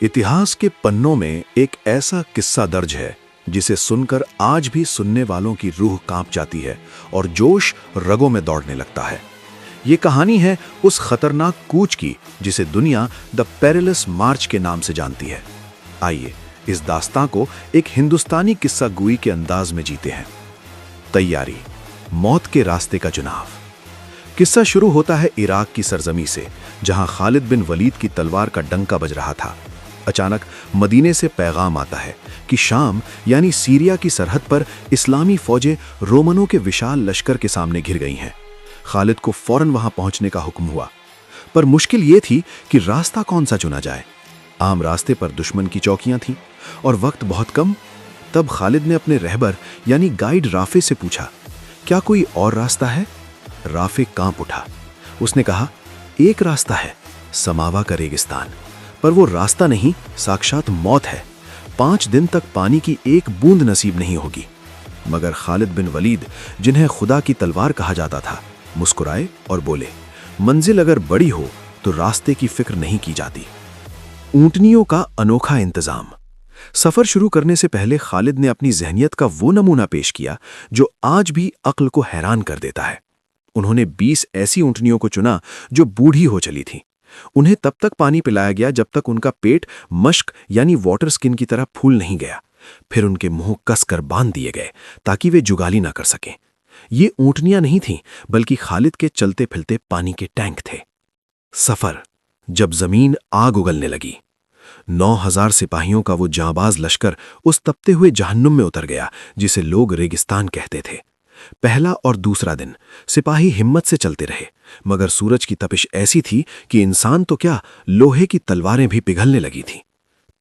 इतिहास के पन्नों में एक ऐसा किस्सा दर्ज है जिसे सुनकर आज भी सुनने वालों की रूह कांप जाती है और जोश रगों में दौड़ने लगता है। ये कहानी है उस खतरनाक कूच की जिसे दुनिया द पेरिलस मार्च के नाम से जानती है। आइए इस दास्तां को एक हिंदुस्तानी किस्सा गोई के अंदाज में जीते हैं। तैयारी, मौत के रास्ते का चुनाव। किस्सा शुरू होता है इराक की सरजमी से, जहां खालिद बिन वलीद की तलवार का डंका बज रहा था। अचानक मदीने से पैगाम आता है कि शाम यानी सीरिया की सरहद पर इस्लामी फौजें रोमनों के विशाल लश्कर के सामने घिर गई हैं। खालिद को फौरन वहां पहुंचने का हुक्म हुआ, पर मुश्किल ये थी कि रास्ता कौन सा चुना जाए। आम रास्ते पर दुश्मन की चौकियां थीं और वक्त बहुत कम। तब खालिद ने अपने रहबर यानी गाइड राफे से पूछा, क्या कोई और रास्ता है? राफे कांप उठा। उसने कहा, एक रास्ता है, समावा का रेगिस्तान, पर वो रास्ता नहीं, साक्षात मौत है। 5 दिन तक पानी की एक बूंद नसीब नहीं होगी। मगर खालिद बिन वलीद, जिन्हें खुदा की तलवार कहा जाता था, मुस्कुराए और बोले, मंजिल अगर बड़ी हो तो रास्ते की फिक्र नहीं की जाती। ऊंटनियों का अनोखा इंतजाम। सफर शुरू करने से पहले खालिद ने अपनी जहनियत का वो नमूना पेश किया जो आज भी अक्ल को हैरान कर देता है। उन्होंने 20 ऐसी ऊंटनियों को चुना जो बूढ़ी हो चली थीं। उन्हें तब तक पानी पिलाया गया जब तक उनका पेट मश्क यानी वाटर स्किन की तरह फूल नहीं गया। फिर उनके मुंह कसकर बांध दिए गए ताकि वे जुगाली ना कर सकें। ये ऊंटनियां नहीं थीं, बल्कि खालिद के चलते फिरते पानी के टैंक थे। सफर। जब जमीन आग उगलने लगी, 9000 सिपाहियों का वो जांबाज लश्कर उस तपते हुए जहन्नुम में उतर गया जिसे लोग रेगिस्तान कहते थे। पहला और दूसरा दिन सिपाही हिम्मत से चलते रहे, मगर सूरज की तपिश ऐसी थी कि इंसान तो क्या, लोहे की तलवारें भी पिघलने लगी थीं।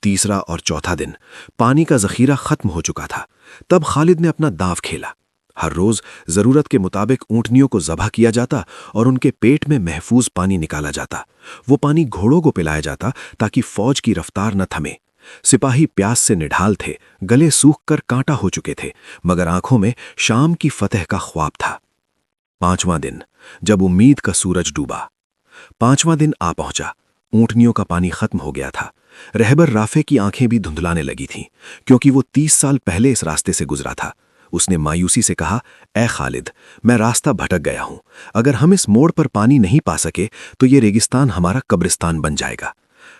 तीसरा और चौथा दिन पानी का जखीरा खत्म हो चुका था। तब खालिद ने अपना दांव खेला। हर रोज जरूरत के मुताबिक ऊंटनियों को ज़बह किया जाता और उनके पेट में महफूज पानी निकाला जाता। वो पानी घोड़ों को पिलाया जाता ताकि फौज की रफ्तार न थमे। सिपाही प्यास से निढाल थे, गले सूख कर कांटा हो चुके थे, मगर आंखों में शाम की फतह का ख्वाब था। 5वां दिन, जब उम्मीद का सूरज डूबा। 5वां दिन आ पहुंचा। ऊंटनियों का पानी खत्म हो गया था। रहबर राफे की आंखें भी धुंधलाने लगी थीं, क्योंकि वो 30 साल पहले इस रास्ते से गुजरा था। उसने मायूसी से कहा, ए खालिद, मैं रास्ता भटक गया हूं। अगर हम इस मोड़ पर पानी नहीं पा सके तो ये रेगिस्तान हमारा कब्रिस्तान बन जाएगा।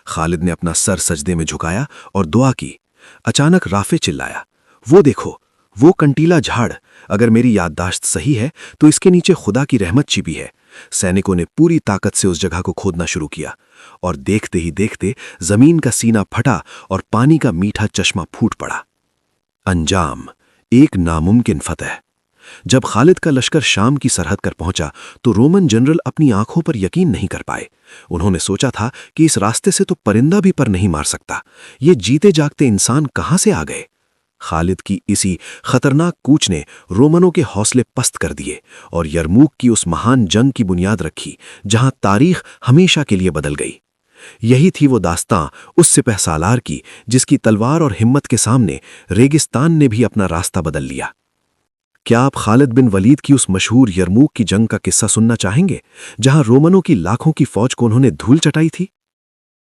खालिद ने अपना सर सजदे में झुकाया और दुआ की। अचानक राफे चिल्लाया, वो देखो, वो कंटीला झाड़। अगर मेरी याददाश्त सही है तो इसके नीचे खुदा की रहमत छिपी है। सैनिकों ने पूरी ताकत से उस जगह को खोदना शुरू किया और देखते ही देखते जमीन का सीना फटा और पानी का मीठा चश्मा फूट पड़ा। अंजाम, एक नामुमकिन फतह। जब खालिद का लश्कर शाम की सरहद कर पहुंचा तो रोमन जनरल अपनी आंखों पर यकीन नहीं कर पाए। उन्होंने सोचा था कि इस रास्ते से तो परिंदा भी पर नहीं मार सकता। ये जीते जागते इंसान कहां से आ गए? खालिद की इसी खतरनाक कूच ने रोमनों के हौसले पस्त कर दिए और यरमूक की उस महान जंग की बुनियाद रखी जहां तारीख हमेशा के लिए बदल गई। यही थी वो दास्तां उस सिपह सालार की जिसकी तलवार और हिम्मत के सामने रेगिस्तान ने भी अपना रास्ता बदल लिया। क्या आप खालिद बिन वलीद की उस मशहूर यरमूक की जंग का किस्सा सुनना चाहेंगे, जहां रोमनों की लाखों की फौज को उन्होंने धूल चटाई थी?